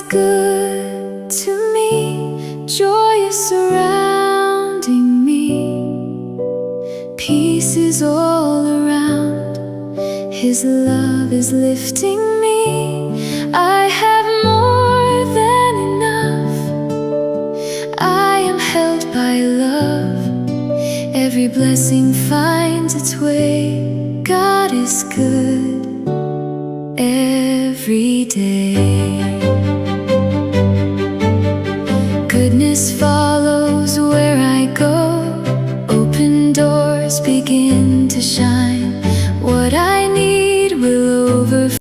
good to me. Joy is surrounding me. Peace is all around. His love is lifting me. I have more than enough. I am held by love. Every blessing finds its way. God is good every day.